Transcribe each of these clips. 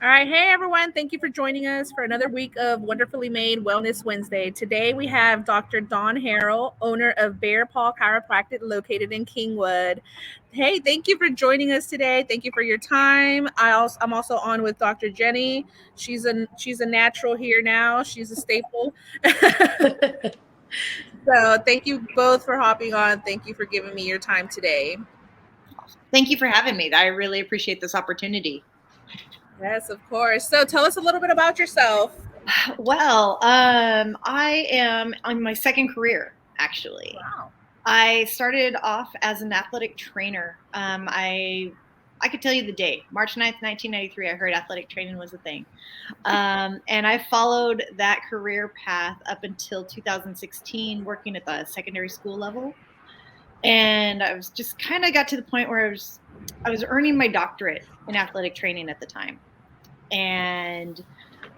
All right. Hey, everyone. Thank you for joining us for another week of Wonderfully Made Wellness Wednesday. Today we have Dr. Dawn Harrell, owner of Bear Paw Chiropractic located in Kingwood. Hey, thank you for joining us today. Thank you for your time. I'm also on with Dr. Jenny. She's a natural here now. She's a staple. So thank you both for hopping on. Thank you for giving me your time today. Thank you for having me. I really appreciate this opportunity. Yes, of course. So tell us a little bit about yourself. Well, I am on my second career, actually. Wow. I started off as an athletic trainer. I could tell you the date, March 9th, 1993. I heard athletic training was a thing. And I followed that career path up until 2016, working at the secondary school level. And I was just kind of got to the point where I was earning my doctorate in athletic training at the time. And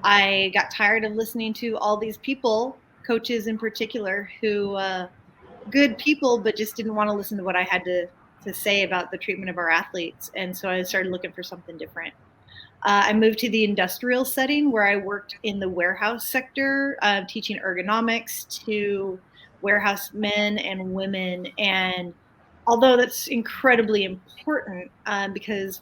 I got tired of listening to all these people, coaches in particular, who good people, but just didn't want to listen to what I had to say about the treatment of our athletes. And so I started looking for something different. I moved to the industrial setting where I worked in the warehouse sector, teaching ergonomics to warehouse men and women. And although that's incredibly important, because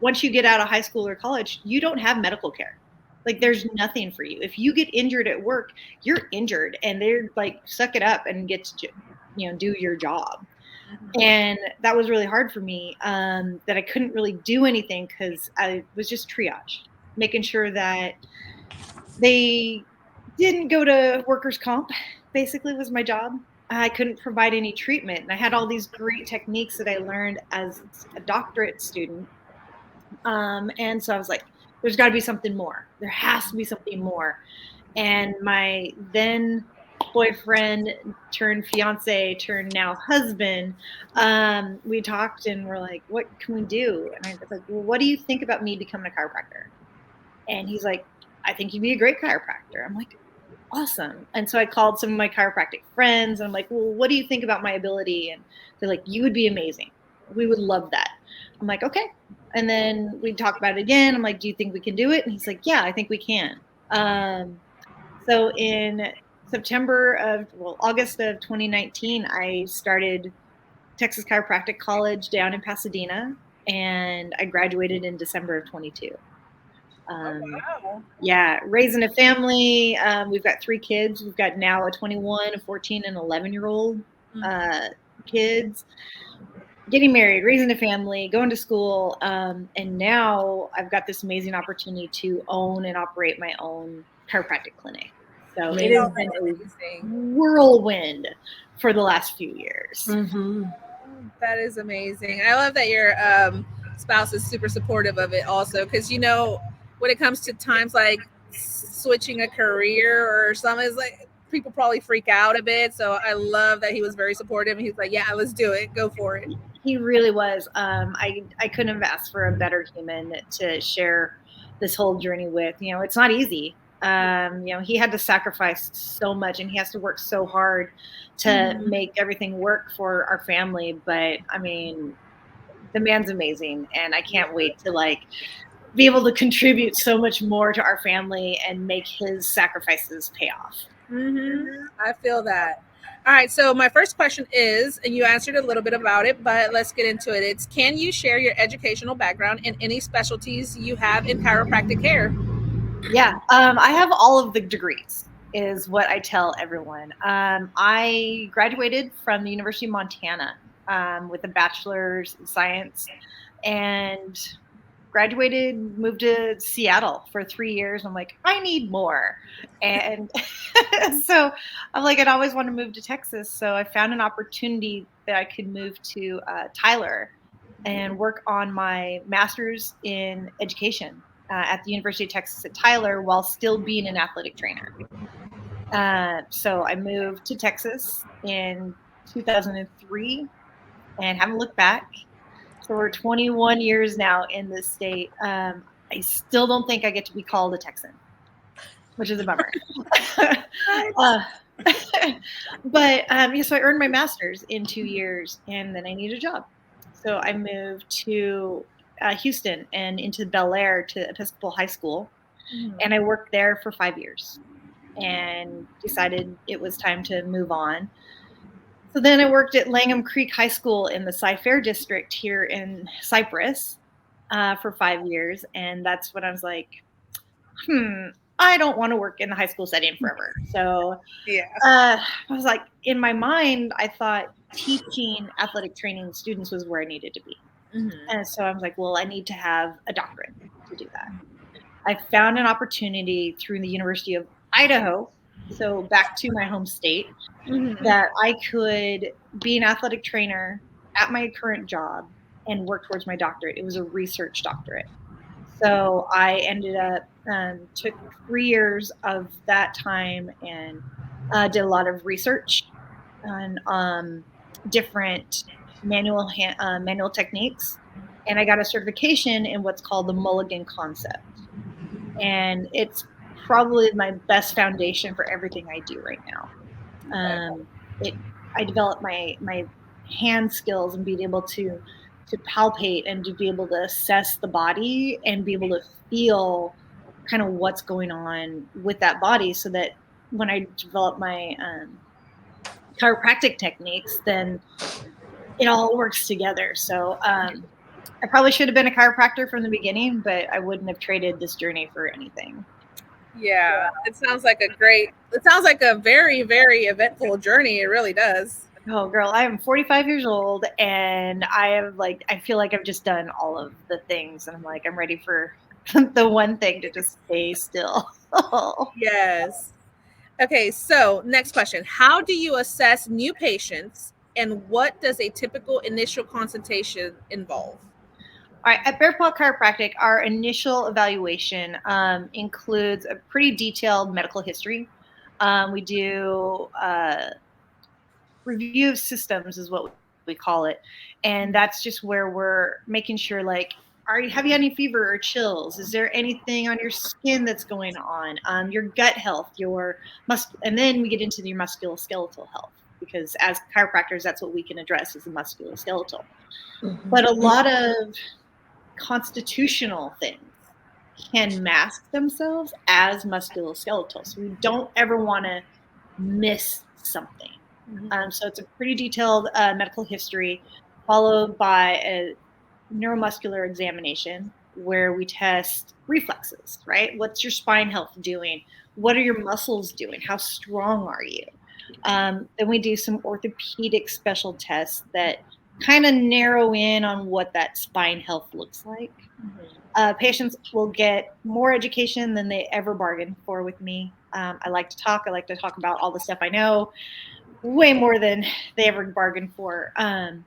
once you get out of high school or college, you don't have medical care. Like there's nothing for you. If you get injured at work, you're injured, and they're like, suck it up and get to, do your job. And that was really hard for me, that I couldn't really do anything because I was just triage, making sure that they didn't go to workers' comp, basically, was my job. I couldn't provide any treatment. And I had all these great techniques that I learned as a doctorate student. And so I was like, there's got to be something more. There has to be something more. And my then boyfriend turned fiance turned now husband, we talked and we're like, what can we do? And I was like, well, what do you think about me becoming a chiropractor? And he's like, I think you'd be a great chiropractor. I'm like, awesome. And so I called some of my chiropractic friends and I'm like, well, what do you think about my ability? And they're like, you would be amazing. We would love that. I'm like, okay. And then we talk about it again. I'm like, do you think we can do it? And he's like, yeah, I think we can. So in August of 2019, I started Texas Chiropractic College down in Pasadena, and I graduated in December of 22. Wow. Yeah, raising a family. We've got 3 kids. We've got now a 21, a 14, and 11-year-old kids. Getting married, raising a family, going to school, and now I've got this amazing opportunity to own and operate my own chiropractic clinic. So it has been a whirlwind for the last few years. Mm-hmm. That is amazing. I love that your spouse is super supportive of it also because, when it comes to times like switching a career or something, it's like people probably freak out a bit. So I love that he was very supportive and he's like, yeah, let's do it. Go for it. He really was. I couldn't have asked for a better human to share this whole journey with. It's not easy. He had to sacrifice so much and he has to work so hard to make everything work for our family. But I mean, the man's amazing and I can't wait to be able to contribute so much more to our family and make his sacrifices pay off. I feel that. All right, so my first question is, and you answered a little bit about it, but let's get into it. It's, can you share your educational background and any specialties you have in chiropractic care? Yeah, I have all of the degrees, is what I tell everyone. I graduated from the University of Montana with a bachelor's in science and graduated, moved to Seattle for 3 years. I'm like, I need more. And so I'm like, I'd always want to move to Texas. So I found an opportunity that I could move to Tyler and work on my master's in education at the University of Texas at Tyler while still being an athletic trainer. So I moved to Texas in 2003 and haven't looked back. So we're 21 years now in this state. I still don't think I get to be called a Texan, which is a bummer. But so I earned my master's in 2 years, and then I need a job. So I moved to Houston and into Bel Air to Episcopal High School. Mhm. And I worked there for 5 years and decided it was time to move on. So then I worked at Langham Creek High School in the Cy-Fair district here in Cypress for 5 years. And that's when I was like, I don't want to work in the high school setting forever. So Yeah. I was like, in my mind, I thought teaching athletic training students was where I needed to be. Mhm. And so I was like, well, I need to have a doctorate to do that. I found an opportunity through the University of Idaho, so back to my home state, Mhm. that I could be an athletic trainer at my current job and work towards my doctorate. It was a research doctorate. So I ended up took 3 years of that time and did a lot of research on different manual techniques, and I got a certification in what's called the Mulligan concept, and it's probably my best foundation for everything I do right now. It I developed my hand skills and being able to palpate and to be able to assess the body and be able to feel kind of what's going on with that body, so that when I develop my chiropractic techniques, then it all works together. So I probably should have been a chiropractor from the beginning, but I wouldn't have traded this journey for anything. Yeah. It sounds like a very, very eventful journey. It really does. Oh, girl, I am 45 years old, and I feel like I've just done all of the things, and I'm like, I'm ready for the one thing to just stay still. Yes. Okay, so next question. How do you assess new patients and what does a typical initial consultation involve? All right, at Bear Paw Chiropractic, our initial evaluation includes a pretty detailed medical history. We do review of systems, is what we call it, and that's just where we're making sure, like, have you had any fever or chills? Is there anything on your skin that's going on? Your gut health, and then we get into your musculoskeletal health, because as chiropractors, that's what we can address, is the musculoskeletal. But a lot of constitutional things can mask themselves as musculoskeletal. So we don't ever want to miss something. So it's a pretty detailed medical history, followed by a neuromuscular examination where we test reflexes, right? What's your spine health doing? What are your muscles doing? How strong are you? Then we do some orthopedic special tests that kind of narrow in on what that spine health looks like. Patients will get more education than they ever bargained for with me. I like to talk. I like to talk about all the stuff I know, way more than they ever bargained for. And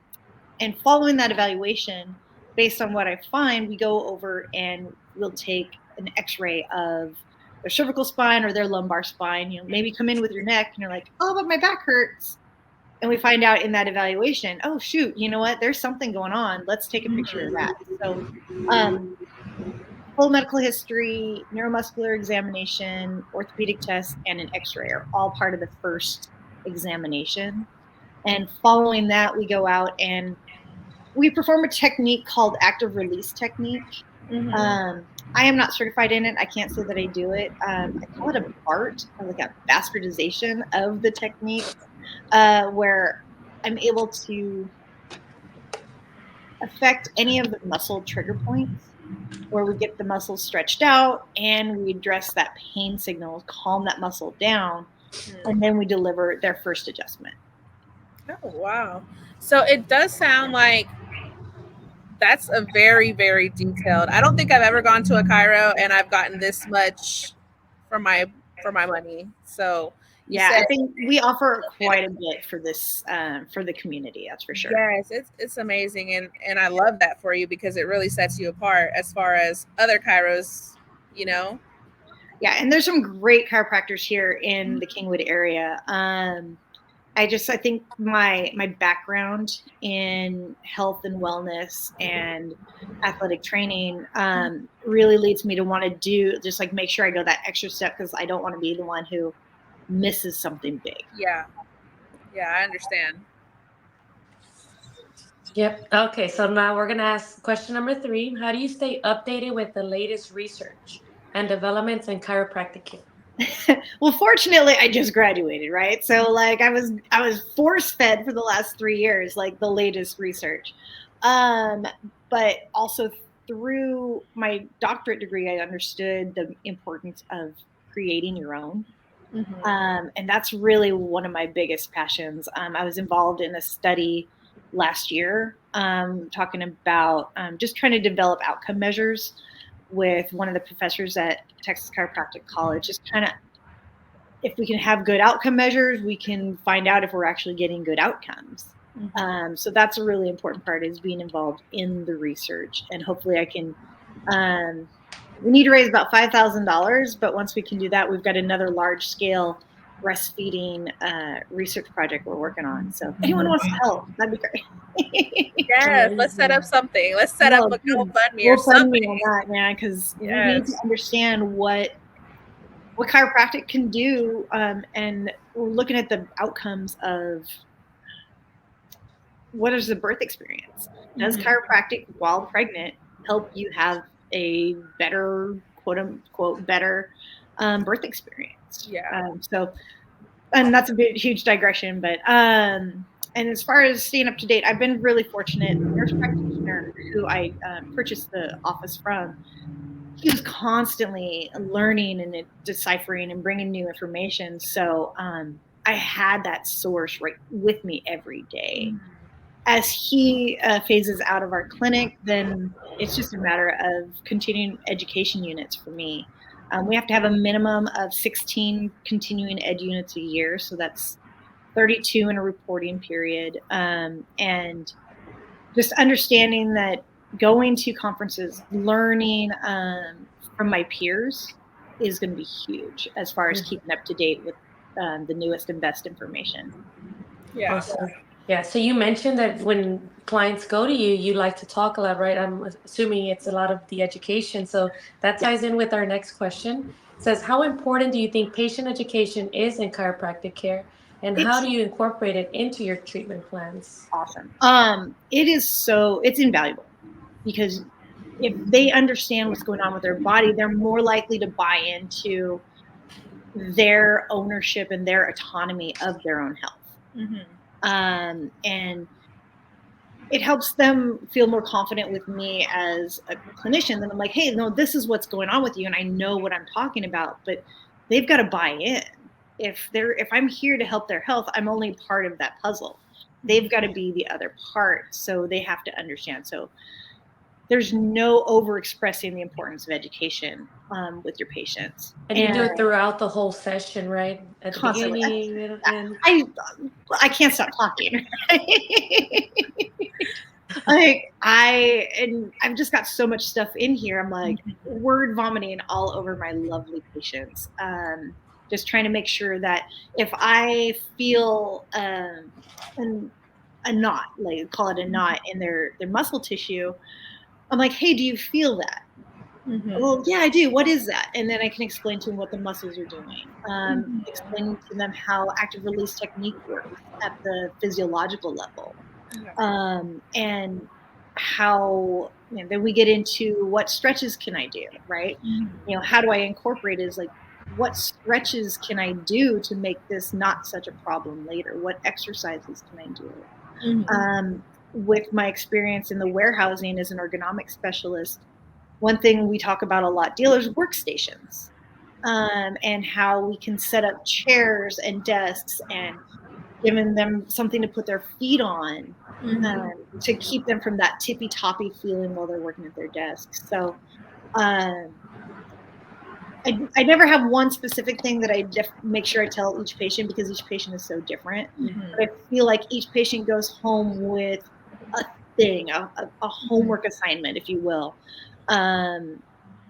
following that evaluation, based on what I find, we go over and we'll take an X-ray of their cervical spine or their lumbar spine. Maybe come in with your neck and you're like, oh, but my back hurts. And we find out in that evaluation, oh, shoot, you know what? There's something going on. Let's take a picture of that. So full medical history, neuromuscular examination, orthopedic tests, and an X-ray are all part of the first examination. And following that, we go out and we perform a technique called active release technique. I am not certified in it. I can't say that I do it. I call it a BART, or like a bastardization of the technique, where I'm able to affect any of the muscle trigger points, where we get the muscles stretched out and we address that pain signal, calm that muscle down, and then we deliver their first adjustment. Oh, wow. So it does sound like that's a very, very detailed. I don't think I've ever gone to a Cairo and I've gotten this much for my money. So you Yeah, said I think we offer quite a bit for this for the community. That's for sure. yes, it's amazing and I love that for you because it really sets you apart as far as other Kairos, you know. Yeah, and there's some great chiropractors here in the Kingwood area. I think my background in health and wellness and athletic training really leads me to want to do, just like, make sure I go that extra step, because I don't want to be the one who misses something big. Yeah. Yeah, I understand. Yep. Okay, so now we're going to ask question number 3. How do you stay updated with the latest research and developments in chiropractic care? Well, fortunately, I just graduated, right? So like I was force fed for the last 3 years, like the latest research. Um, but also through my doctorate degree, I understood the importance of creating your own. Mm-hmm. And that's really one of my biggest passions. I was involved in a study last year talking about just trying to develop outcome measures with one of the professors at Texas Chiropractic College, just trying to, if we can have good outcome measures, we can find out if we're actually getting good outcomes. Mm-hmm. So that's a really important part, is being involved in the research, and hopefully I can. Um, we need to raise about $5,000, but once we can do that, we've got another large scale breastfeeding research project we're working on. So if anyone wants to help, that'd be great. Yes, let's set up Amazing. something. Let's set up No, a dude, GoFundMe or we'll fund me something. on that, man, because we need to Yes. understand what chiropractic can do, and we're looking at the outcomes of what is the birth experience. Does Mm-hmm. chiropractic while pregnant help you have a better, quote unquote, better birth experience? Yeah. So, and that's a big, huge digression, but and as far as staying up to date, I've been really fortunate. The nurse practitioner who I purchased the office from, he was constantly learning and deciphering and bringing new information. So I had that source right with me every day. As he phases out of our clinic, then it's just a matter of continuing education units for me. We have to have a minimum of 16 continuing ed units a year, so that's 32 in a reporting period. And just understanding that going to conferences, learning from my peers is going to be huge as far as keeping up to date with the newest and best information. Yeah. Awesome. Yeah. So you mentioned that when clients go to you, you like to talk a lot, right? I'm assuming it's a lot of the education. So that Yeah, ties in with our next question. It says, how important do you think patient education is in chiropractic care? And how it's do you incorporate it into your treatment plans? awesome. It's invaluable, because if they understand what's going on with their body, they're more likely to buy into their ownership and their autonomy of their own health. Mm-hmm. And it helps them feel more confident with me as a clinician. Then I'm like, hey, no, this is what's going on with you, and I know what I'm talking about. But they've got to buy in. If I'm here to help their health, I'm only part of that puzzle. They've got to be the other part, so they have to understand. So there's no over expressing the importance of education with your patients, And you and do it throughout the whole session, right? At the constantly. beginning, middle, end. I I can't stop talking. Like and I've just got so much stuff in here. I'm like word vomiting all over my lovely patients. Just trying to make sure that if I feel an, a knot, like call it a knot in their muscle tissue, I'm like, hey, do you feel that? Mm-hmm. Well, yeah, I do. What is that? And then I can explain to them what the muscles are doing. Mm-hmm. Explaining to them how active release technique works at the physiological level, Yeah. and how, then we get into what stretches can I do, right? How do I incorporate it, is like, what stretches can I do to make this not such a problem later? What exercises can I do? Mm-hmm. With my experience in the warehousing as an ergonomic specialist, one thing we talk about a lot, dealers workstations, and how we can set up chairs and desks and giving them something to put their feet on, Mm-hmm. to keep them from that tippy toppy feeling while they're working at their desks. So um, I never have one specific thing that I make sure I tell each patient, because each patient is so different. But I Mm-hmm. feel like each patient goes home with a thing, a homework assignment, if you will, um,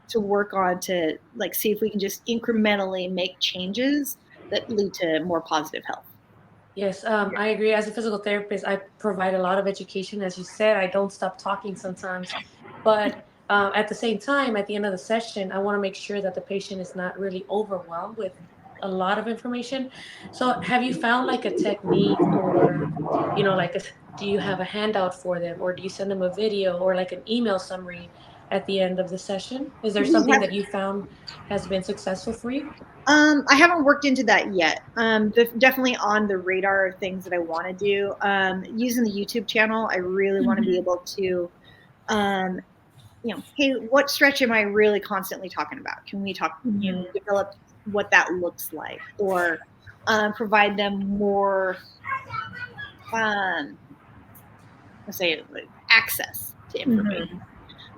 to work on, to like see if we can just incrementally make changes that lead to more positive health. Yes, I agree. As a physical therapist, I provide a lot of education. As you said, I don't stop talking sometimes. But at the same time, at the end of the session, I want to make sure that the patient is not really overwhelmed with a lot of information. So, have you found like a technique or, like a do you have a handout for them, or do you send them a video or like an email summary at the end of the session? Is there something that you found has been successful for you? I haven't worked into that yet. Definitely on the radar of things that I want to do. Using the YouTube channel, I really want to be able to, hey, what stretch am I really constantly talking about? Can we talk, develop what that looks like, or provide them more, let's say, access to information.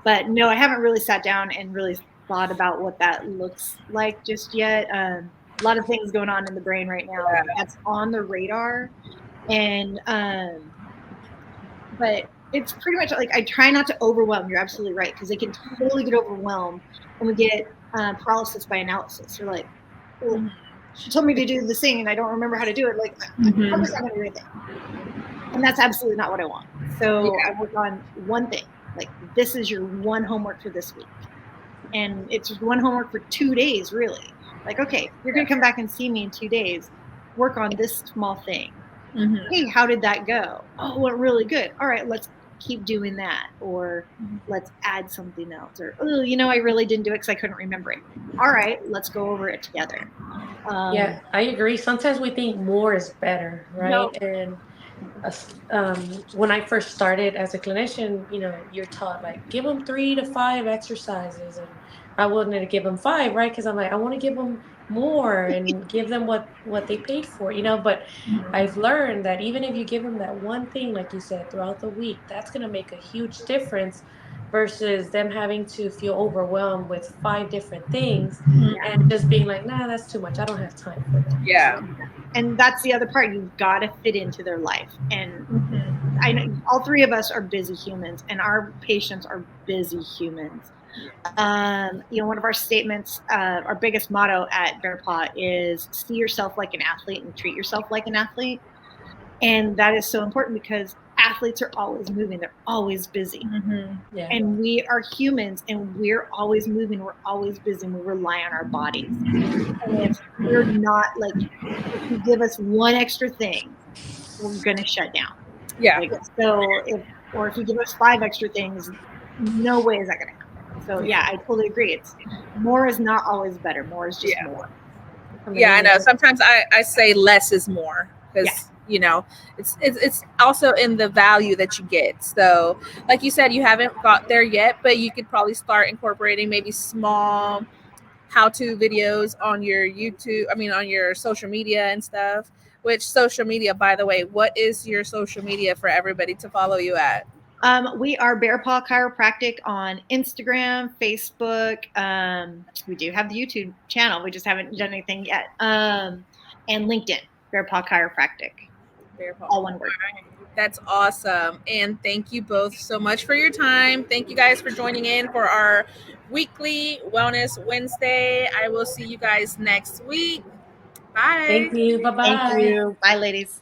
But no, I haven't really sat down and really thought about what that looks like just yet. A lot of things going on in the brain right now that's on the radar, and but it's pretty much like I try not to overwhelm. You're absolutely right, because they can totally get overwhelmed, and we get paralysis by analysis. You're like, well, she told me to do this thing, and I don't remember how to do it. Like, I'm just not going to do anything, and that's absolutely not what I want. So I work on one thing. Like, this is your one homework for this week. And it's one homework for 2 days, really. Like, okay, you're going to come back and see me in 2 days. Work on this small thing. Hey, how did that go? Oh, it went really good. All right, let's keep doing that. Or let's add something else. Or, oh, I really didn't do it because I couldn't remember it. All right, let's go over it together. Yeah, I agree. Sometimes we think more is better, right? No. And when I first started as a clinician, you're taught like give them 3 to 5 exercises, and I wanted to give them 5, right? Because I'm like, I want to give them more and give them what they paid for, But I've learned that even if you give them that one thing, like you said, throughout the week, that's gonna make a huge difference versus them having to feel overwhelmed with 5 different things and just being like, nah, that's too much. I don't have time for that. Yeah. And that's the other part. You've got to fit into their life. And I know all 3 of us are busy humans, and our patients are busy humans. One of our statements, our biggest motto at Bear Paw is see yourself like an athlete and treat yourself like an athlete. And that is so important because athletes are always moving. They're always busy. Yeah. And we are humans, and we're always moving. We're always busy, and we rely on our bodies. And if we're not, like, if you give us one extra thing, we're going to shut down. Yeah. Like, so if you give us 5 extra things, no way is that going to happen. So yeah, I totally agree. It's more is not always better. More is just more. Yeah, I know. Sometimes I say less is more because it's also in the value that you get. So like you said, you haven't got there yet, but you could probably start incorporating maybe small how-to videos on your YouTube, on your social media and stuff. Which social media, by the way, what is your social media for everybody to follow you at? We are Bear Paw Chiropractic on Instagram, Facebook. We do have the YouTube channel. We just haven't done anything yet. And LinkedIn, Bear Paw Chiropractic. Bear Paw. All one word. That's awesome. And thank you both so much for your time. Thank you guys for joining in for our weekly Wellness Wednesday. I will see you guys next week. Bye. Thank you. Bye-bye. Thank you. Bye, ladies.